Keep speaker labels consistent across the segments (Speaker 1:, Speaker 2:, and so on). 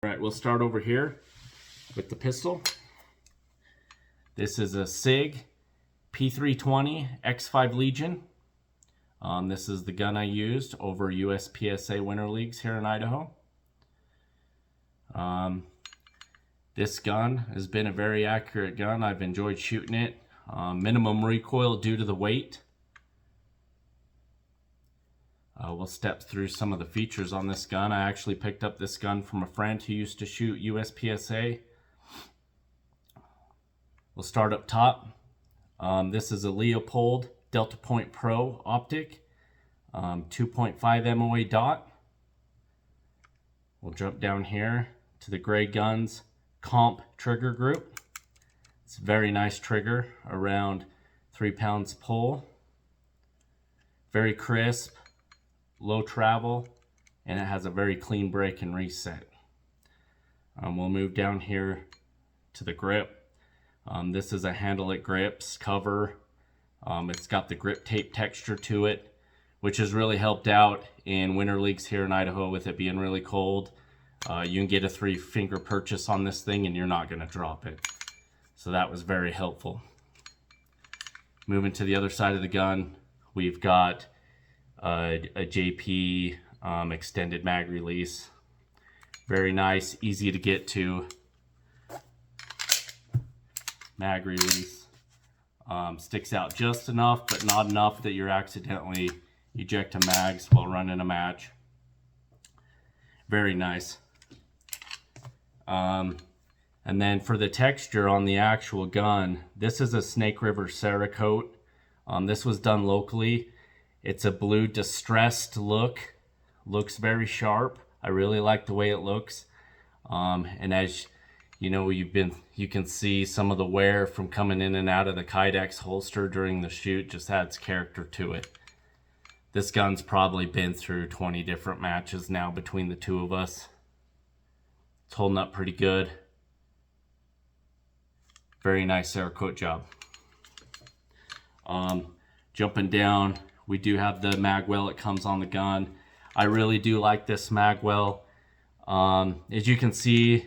Speaker 1: All right, we'll start over here with the pistol. This is a SIG P320 X5 Legion. This is the gun I used over USPSA Winter Leagues here in Idaho. This gun has been a very accurate gun. I've enjoyed shooting it. Minimum recoil due to the weight. We'll step through some of the features on this gun. I actually picked up this gun from a friend who used to shoot USPSA. We'll start up top. This is a Leopold Delta Point Pro optic, 2.5 MOA dot. We'll jump down here to the Gray Guns Comp trigger group. It's a very nice trigger, around 3 pounds pull. Very crisp, low travel, and it has a very clean break and reset. We'll move down here to the grip. This is a Handle It Grips cover. It's got the grip tape texture to it, which has really helped out in winter leagues here in Idaho with it being really cold. You can get a 3-finger purchase on this thing and you're not going to drop it. So that was very helpful. Moving to the other side of the gun, we've got a JP extended mag release. Very nice, easy to get to mag release. Sticks out just enough, but not enough that you're accidentally ejecting mags while running a match. Very nice. And then for the texture on the actual gun, this is a Snake River Cerakote. This was done locally. It's a blue distressed look. Looks very sharp. I really like the way it looks. And as you know, you can see some of the wear from coming in and out of the Kydex holster during the shoot. Just adds character to it. This gun's probably been through 20 different matches now between the two of us. It's holding up pretty good. Very nice Cerakote job. Jumping down, we do have the magwell that comes on the gun. I really do like this magwell. As you can see,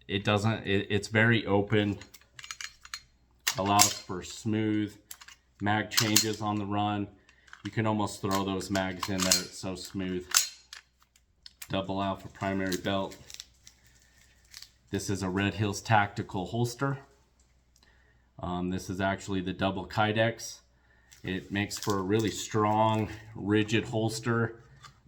Speaker 1: it's very open. Allows for smooth mag changes on the run. You can almost throw those mags in there, it's so smooth. Double alpha primary belt. This is a Red Hills Tactical holster. This is actually the double Kydex. It makes for a really strong, rigid holster.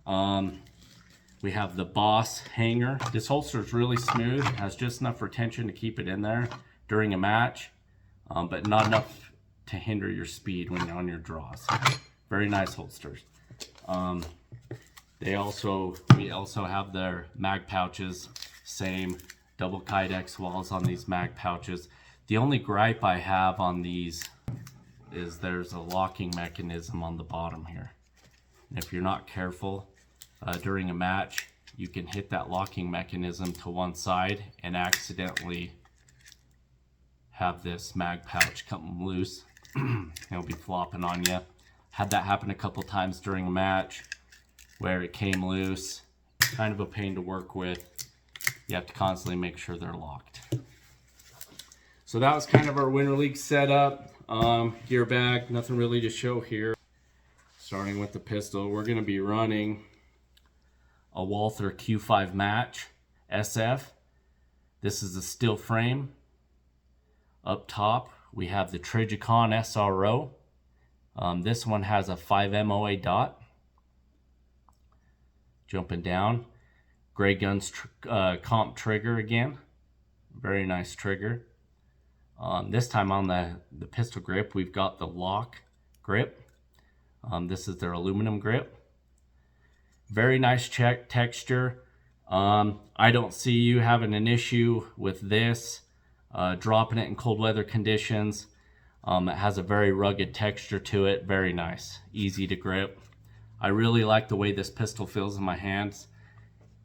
Speaker 1: We have the Boss hanger. This holster is really smooth. It has just enough retention to keep it in there during a match, but not enough to hinder your speed when you're on your draws. Very nice holsters. We also have their mag pouches. Same double Kydex walls on these mag pouches. The only gripe I have on these is there's a locking mechanism on the bottom here. And if you're not careful during a match, you can hit that locking mechanism to one side and accidentally have this mag pouch come loose. It'll be flopping on you. Had that happen a couple times during a match where it came loose. Kind of a pain to work with. You have to constantly make sure they're locked. So that was kind of our Winter League setup. Gear bag, nothing really to show here. Starting with the pistol, we're going to be running a Walther Q5 Match SF. This is a steel frame. Up top, we have the Trigicon SRO. This one has a 5 MOA dot. Jumping down, Gray Guns Comp trigger again. Very nice trigger. This time on the pistol grip, we've got the lock grip. This is their aluminum grip. Very nice texture. I don't see you having an issue with this. Dropping it in cold weather conditions. It has a very rugged texture to it. Very nice. Easy to grip. I really like the way this pistol feels in my hands.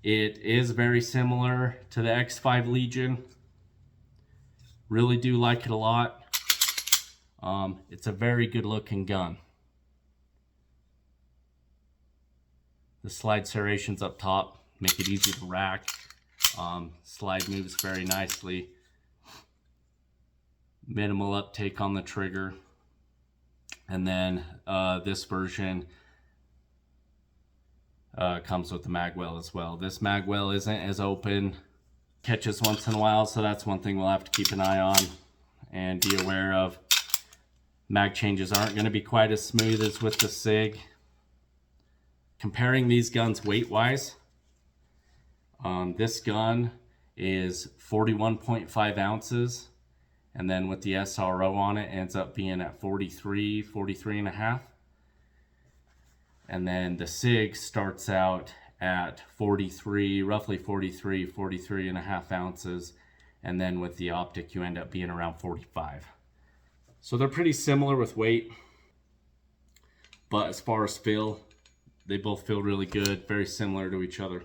Speaker 1: It is very similar to the X5 Legion. Really do like it a lot. It's a very good looking gun. The slide serrations up top, make it easy to rack. Slide moves very nicely. Minimal uptake on the trigger. And then this version comes with the mag well as well. This mag well isn't as open, catches once in a while, so that's one thing we'll have to keep an eye on and be aware of. Mag changes aren't going to be quite as smooth as with the SIG. Comparing these guns weight-wise, this gun is 41.5 ounces, and then with the SRO on it, ends up being at 43 and a half. And then the SIG starts out at 43, roughly 43 and a half ounces. And then with the optic, you end up being around 45. So they're pretty similar with weight. But as far as feel, they both feel really good, very similar to each other.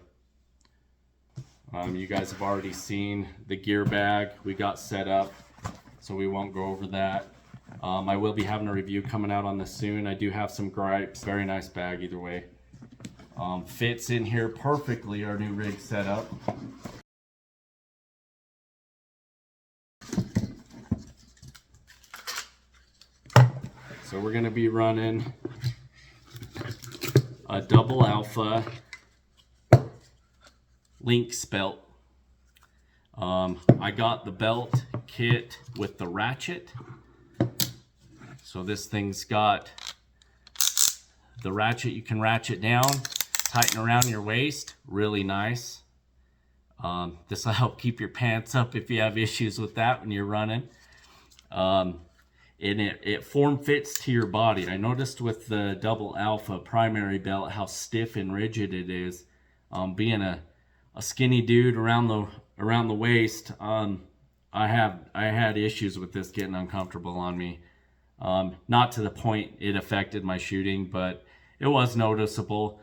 Speaker 1: You guys have already seen the gear bag we got set up, so we won't go over that. I will be having a review coming out on this soon. I do have some gripes. Very nice bag either way. Fits in here perfectly, our new rig setup. So we're going to be running a double alpha Lynx belt. I got the belt kit with the ratchet. So this thing's got the ratchet, you can ratchet down, tighten around your waist, really nice. This will help keep your pants up if you have issues with that when you're running. And it form fits to your body. I noticed with the double alpha primary belt how stiff and rigid it is. Being a skinny dude around the waist, I had issues with this getting uncomfortable on me. Not to the point it affected my shooting, but it was noticeable.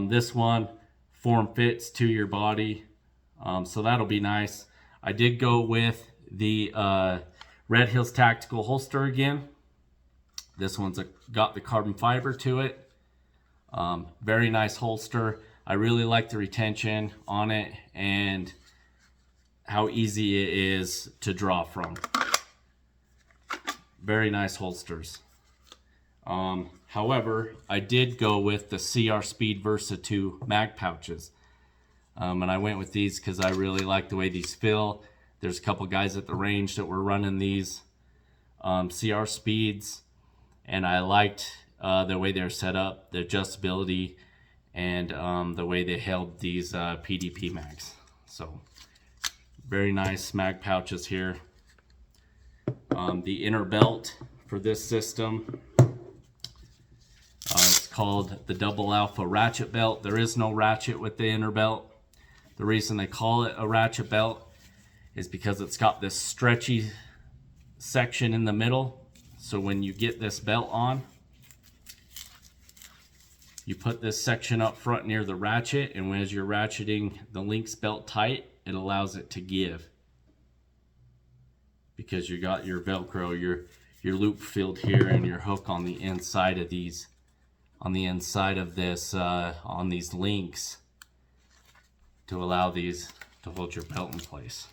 Speaker 1: This one form fits to your body, so that'll be nice. I did go with the Red Hills Tactical holster again. This one's got the carbon fiber to it. Very nice holster. I really like the retention on it and how easy it is to draw from. Very nice holsters. However, I did go with the CR Speed Versa 2 mag pouches. And I went with these because I really like the way these feel. There's a couple guys at the range that were running these CR Speeds, and I liked the way they're set up, the adjustability, and the way they held these PDP mags. So very nice mag pouches here. The inner belt for this system, it's called the Double Alpha Ratchet Belt. There is no ratchet with the inner belt. The reason they call it a ratchet belt is because it's got this stretchy section in the middle. So when you get this belt on, you put this section up front near the ratchet, and as you're ratcheting the Lynx belt tight, it allows it to give. Because you got your Velcro, your loop filled here, and your hook on the inside of these, on the inside of this, on these links, to allow these to hold your belt in place.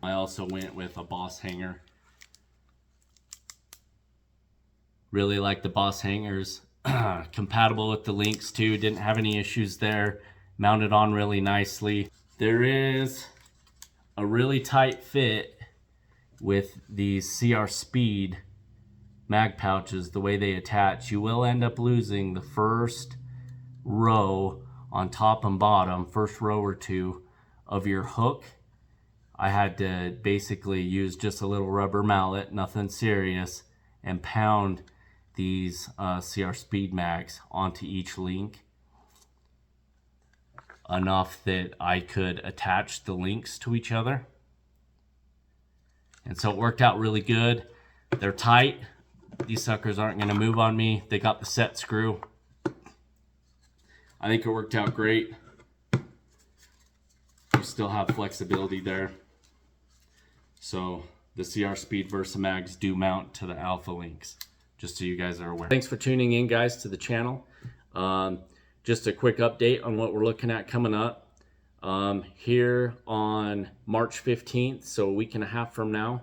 Speaker 1: I also went with a Boss hanger. Really like the Boss hangers. Compatible with the Lynx too. Didn't have any issues there. Mounted on really nicely. There is a really tight fit with these CR Speed mag pouches. The way they attach, you will end up losing the first row on top and bottom, first row or two of your hook. I had to basically use just a little rubber mallet, nothing serious, and pound these CR Speed mags onto each link enough that I could attach the links to each other. And so it worked out really good. They're tight. These suckers aren't going to move on me. They got the set screw. I think it worked out great. You still have flexibility there. So the CR Speed Versa mags do mount to the Alpha Lynx, just so you guys are aware. Thanks for tuning in, guys, to the channel. just a quick update on what we're looking at coming up. Here on March 15th, so a week and a half from now,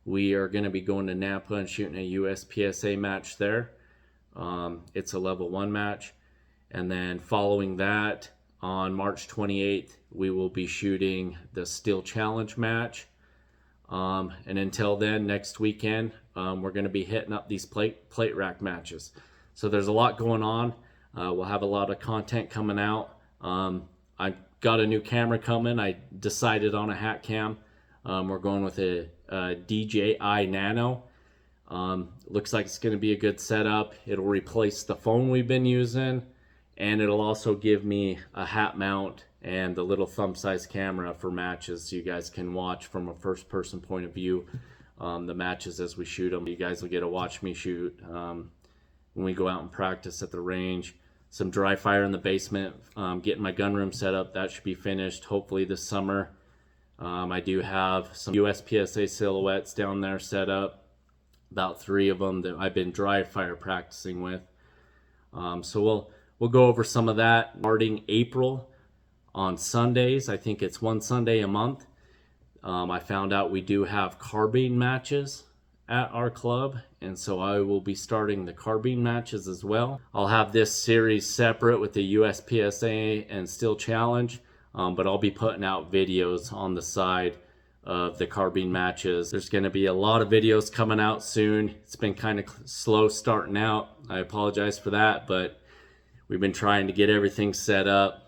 Speaker 1: we are going to be going to Nampa and shooting a USPSA match there. It's a level 1 match. And then following that, on March 28th, we will be shooting the Steel Challenge match. And until then, next weekend, we're going to be hitting up these plate rack matches. So there's a lot going on. We'll have a lot of content coming out. I got a new camera coming. I decided on a hat cam. We're going with a DJI Nano. Looks like it's going to be a good setup. It'll replace the phone we've been using, and it'll also give me a hat mount and the little thumb-sized camera for matches, so you guys can watch from a first-person point of view the matches as we shoot them. You guys will get to watch me shoot when we go out and practice at the range. Some dry fire in the basement, getting my gun room set up. That should be finished hopefully this summer. I do have some USPSA silhouettes down there set up, about 3 of them that I've been dry fire practicing with. So we'll go over some of that starting April. On Sundays, I think it's 1 Sunday a month. I found out we do have carbine matches at our club, and so I will be starting the carbine matches as well. I'll have this series separate with the USPSA and Steel Challenge, but I'll be putting out videos on the side of the carbine matches. There's going to be a lot of videos coming out soon. It's been kind of slow starting out. I apologize for that, but we've been trying to get everything set up,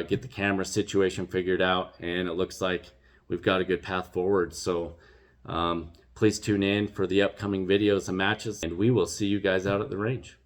Speaker 1: get the camera situation figured out, and it looks like we've got a good path forward. So please tune in for the upcoming videos and matches, and we will see you guys out at the range.